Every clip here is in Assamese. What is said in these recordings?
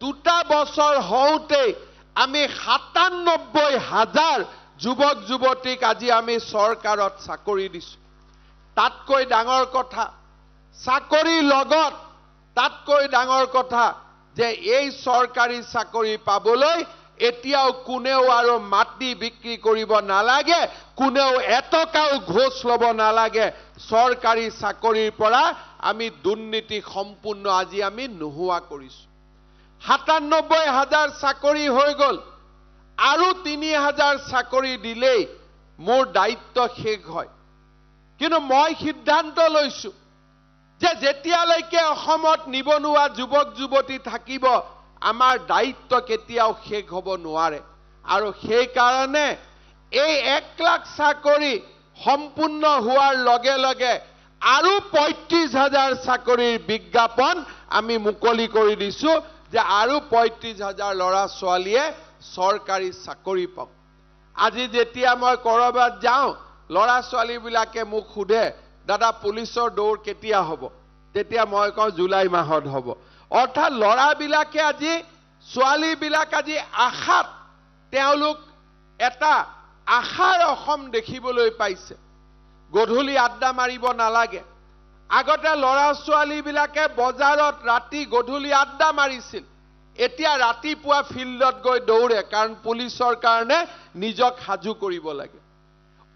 2টা বছৰ হওঁতে আমি 97,000 যুৱক যুৱতীক আজি আমি চৰকাৰত চাকৰি দিছো তাতকৈ ডাঙৰ কথা চাকৰি লগত তাতকৈ ডাঙৰ কথা যে এই চৰকাৰী চাকৰি পাবলৈ এতিয়াও কোনেও আৰু মাটি বিক্ৰী কৰিব নালাগে কোনেও এটকাও ঘোষ ল'ব নালাগে চৰকাৰী চাকৰিৰ পৰা আমি দুৰ্নীতি সম্পূৰ্ণ আজি আমি নোহোৱা কৰিছো 97,000 চাকৰি হৈ গল আৰু 3,000 চাকৰি দিলেই মোৰ দায়িত্ব শেষ হয় কিন্তু মই সিদ্ধান্ত লৈছো যে যেতিয়ালৈকে অসমত নিবনুৱা যুৱক যুৱতী থাকিব আমাৰ দায়িত্ব কেতিয়াও শেষ হ'ব নোৱাৰে আৰু সেই কাৰণে এই 1 লাখ চাকৰি সম্পূৰ্ণ হোৱাৰ লগে লগে আৰু 35,000 চাকৰিৰ বিজ্ঞাপন আমি মুকলি কৰি দিছো যে আৰু 35,000 ল'ৰা ছোৱালীয়ে চৰকাৰী চাকৰি পাব আজি যেতিয়া মই কৰবাত যাওঁ ল'ৰা ছোৱালীবিলাকে মোক সুধে দাদা পুলিচৰ দৌৰ কেতিয়া হ'ব তেতিয়া মই কওঁ জুলাই মাহত হ'ব অৰ্থাৎ ল'ৰাবিলাকে আজি ছোৱালীবিলাক আজি আশাত তেওঁলোক এটা আশাৰ অসম দেখিবলৈ পাইছে গধূলি আড্ডা মাৰিব নালাগে আগতে ল'ৰা ছোৱালীবিলাকে বজাৰত ৰাতি গধূলি আড্ডা মাৰিছিল এতিয়া ৰাতিপুৱা ফিল্ডত গৈ দৌৰে কাৰণ পুলিচৰ কাৰণে নিজক সাজু কৰিব লাগে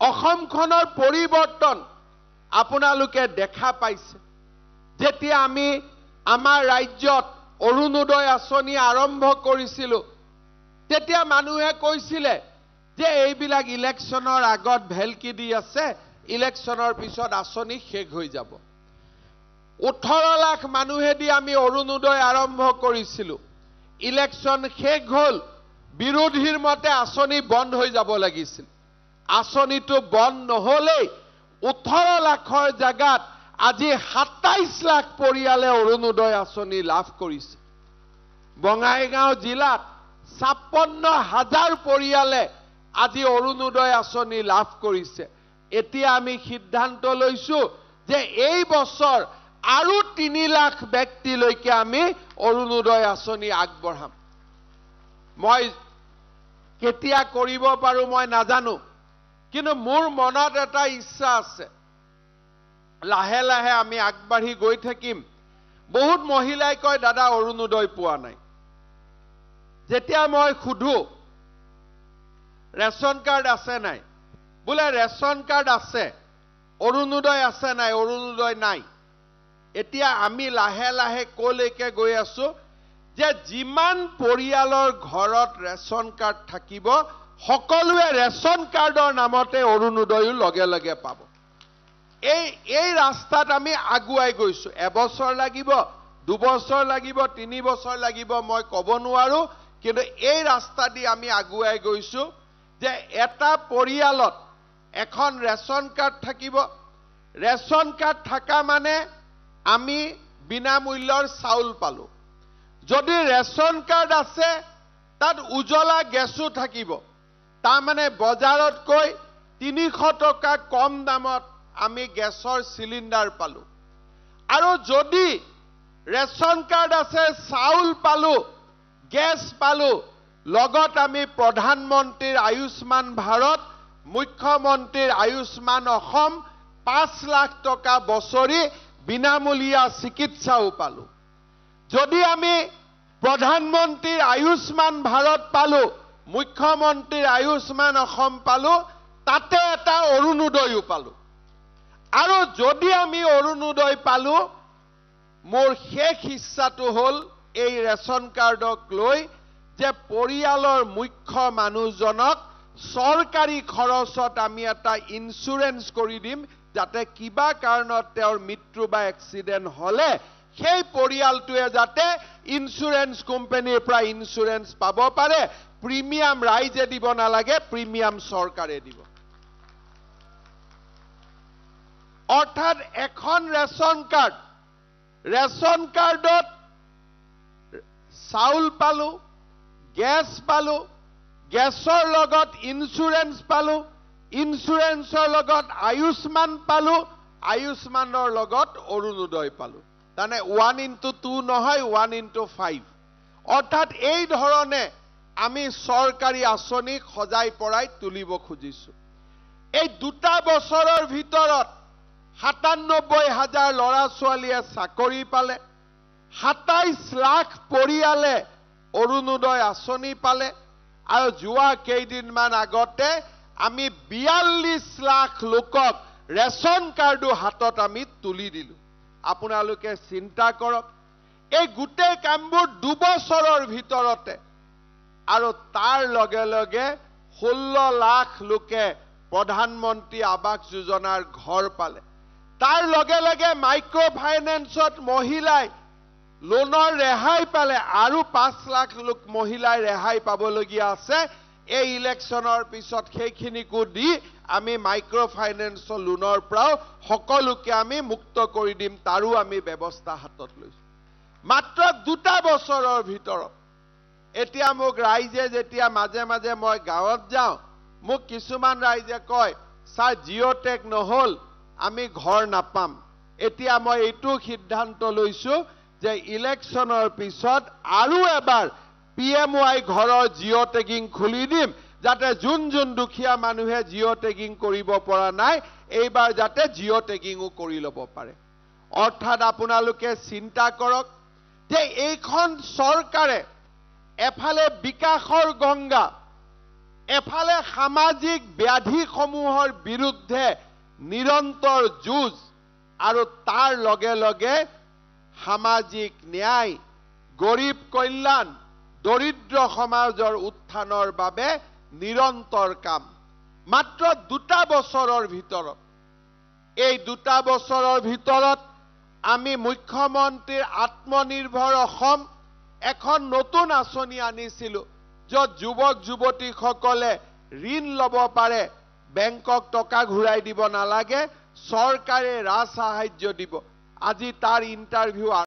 অসমখনৰ পৰিৱৰ্তন আপোনালোকে দেখা পাইছে যেতিয়া আমি আমাৰ ৰাজ্যত অৰুণোদয় আঁচনি আৰম্ভ কৰিছিলো তেতিয়া মানুহে কৈছিলে যে এইবিলাক ইলেকশ্যনৰ আগত ভেলকি দি আছে ইলেকশ্যনৰ পিছত আঁচনি শেষ হৈ যাব 18 লাখ মানুহে দি আমি অৰুণোদয় আৰম্ভ কৰিছিলো ইলেকশ্যন শেষ হ'ল বিৰোধীৰ মতে আঁচনি বন্ধ হৈ যাব লাগিছিল আঁচনিটো বন্ধ নহ'লে 18 লাখৰ জাগাত আজি 27 লাখ পৰিয়ালে অৰুণোদয় আঁচনি লাভ কৰিছে বঙাইগাঁও জিলাত 56,000 পৰিয়ালে আজি অৰুণোদয় আঁচনি লাভ কৰিছে এতিয়া আমি সিদ্ধান্ত লৈছো যে এই বছৰ আৰু 3 লাখ ব্যক্তিলৈকে আমি অৰুণোদয় আঁচনি আগবঢ়াম মই কেতিয়া কৰিব পাৰো মই নাজানো কিন্তু মোৰ মনত এটা ইচ্ছা আছে লাহে লাহে আমি আগবাঢ়ি গৈ থাকিম বহুত মহিলাই কয় দাদা অৰুণোদয় পোৱা নাই যেতিয়া মই সুধো ৰেশন কাৰ্ড আছে নাই বোলে ৰেশন কাৰ্ড আছে অৰুণোদয় আছে নাই অৰুণোদয় নাই এতিয়া আমি লাহে লাহে কলৈকে গৈ আছো যে যিমান পৰিয়ালৰ ঘৰত ৰেশন কাৰ্ড থাকিব সকলোৱে ৰেশন কাৰ্ডৰ নামতে অৰুণোদয় লগে লগে পাব এই ৰাস্তাত আমি আগুৱাই গৈছো এবছৰ লাগিব 2 বছৰ লাগিব 3 বছৰ লাগিব মই ক'ব নোৱাৰো কিন্তু এই ৰাস্তা দি আমি আগুৱাই গৈছো যে এটা পৰিয়ালত এখন ৰেশন কাৰ্ড থাকিব ৰেশন কাৰ্ড থাকা মানে আমি বিনামূল্যৰ চাউল পালো যদি ৰেশন কাৰ্ড আছে তাত উজ্বলা গেছো থাকিব তাৰ মানে বজাৰতকৈ 300 টকা কম দামত আমি গেছৰ সিলিন্ডাৰ পালো আৰু যদি ৰেশন কাৰ্ড আছে চাউল পালো গেছ পালো লগত আমি প্ৰধানমন্ত্ৰীৰ আয়ুষ্মান ভাৰত মুখ্যমন্ত্ৰীৰ আয়ুষ্মান অসম 5 লাখ টকা বছৰি বিনামূলীয়া চিকিৎসাও পালো যদি আমি প্ৰধানমন্ত্ৰীৰ আয়ুষ্মান ভাৰত পালো মুখ্যমন্ত্ৰীৰ আয়ুষ্মান অসম পালো তাতে এটা অৰুণোদয়ও পালো আৰু যদি আমি অৰুণোদয় পালো মোৰ শেষ ইচ্ছাটো হল এই ৰেশন কাৰ্ডক লৈ যে পৰিয়ালৰ মুখ্য মানুহজনক চৰকাৰী খৰচত আমি এটা ইন্সুৰেন্স কৰি দিম যাতে কিবা কাৰণত তেওঁৰ মৃত্যু বা এক্সিডেন্ট হলে সেই পৰিয়ালটোৱে যাতে ইন্সুৰেন্স কোম্পানীৰ পৰা ইন্সুৰেন্স পাব পাৰে প্ৰিমিয়াম ৰাইজে দিব নালাগে প্ৰিমিয়াম চৰকাৰে দিব অৰ্থাৎ এখন ৰেশন কাৰ্ডত চাউল পালো গেছ পালো গেছৰ লগত ইন্সুৰেন্স পালো ইন্সুৰেন্সৰ লগত আয়ুষ্মান পালো আয়ুষ্মানৰ লগত অৰুণোদয় পালো তানে 1 into 2 নহয় 1 into 5 অৰ্থাৎ এই ধৰণে আমি চৰকাৰী আঁচনিক সজাই পৰাই তুলিব খুজিছো। এই 2টা বছৰৰ ভিতৰত 97,000 ল'ৰা ছোৱালীয়ে চাকৰি পালে, 27 লাখ পৰিয়ালে অৰুণোদয় আঁচনি পালে, আৰু যোৱা কেইদিনমান আগতে আমি 42 লাখ লোকক ৰেচন কাৰ্ডো হাতত আমি তুলি দিলো। আপোনালোকে চিন্তা কৰক, এই গোটেই কামবোৰ 2 বছৰৰ ভিতৰতে, আৰু তাৰ লগে লগে 16 লাখ লোকে প্ৰধানমন্ত্ৰী আৱাস যোজনাৰ ঘৰ পালে। তাৰ লগে লগে মাইক্ৰ' ফাইনেন্সত মহিলাই লোনৰ ৰেহাই পালে, আৰু 5 লাখ লোক মহিলাই ৰেহাই পাবলগীয়া আছে। এই ইলেকশ্যনৰ পিছত সেইখিনিকো দি আমি মাইক্ৰ' ফাইনেন্সৰ লোনৰ পৰাও সকলোকে আমি মুক্ত কৰি দিম, তাৰো আমি ব্যৱস্থা হাতত লৈছো। মাত্ৰ 2টা বছৰৰ ভিতৰত। এতিয়া মোক ৰাইজে যেতিয়া মাজে মাজে মই গাঁৱত যাওঁ, মোক কিছুমান ৰাইজে কয়, ছাৰ জিঅ'টেক নহ'ল, আমি ঘৰ নাপাম। এতিয়া মই এইটো সিদ্ধান্ত লৈছো যে ইলেকশ্যনৰ পিছত আৰু এবাৰ PMY ঘৰৰ জিঅ'টেগিং খুলি দিম, যাতে যোন দুখীয়া মানুহে জিঅ'টেগিং কৰিব পৰা নাই, এইবাৰ যাতে জিঅ'টেগিঙো কৰি ল'ব পাৰে। অৰ্থাৎ আপোনালোকে চিন্তা কৰক যে এইখন চৰকাৰে এফালে বিকাশৰ গংগা, এফালে সামাজিক ব্যাধিসমূহৰ বিৰুদ্ধে নিৰন্তৰ যুঁজ, আৰু তাৰ লগে লগে সামাজিক ন্যায়, গৰীব কল্যাণ, দৰিদ্ৰ সমাজৰ উত্থানৰ বাবে নিৰন্তৰ কাম। মাত্ৰ 2টা বছৰৰ ভিতৰত, এই 2টা বছৰৰ ভিতৰত আমি মুখ্যমন্ত্ৰীৰ আত্মনিৰ্ভৰ অসম এখন নতুন আঁচনি আনিছিলো, য'ত যুৱক যুৱতীসকলে ঋণ ল'ব পাৰে, বেংকক টকা ঘূৰাই দিব নালাগে, চৰকাৰে ৰাজ সাহায্য দিব। আজি তাৰ ইণ্টাৰভিউ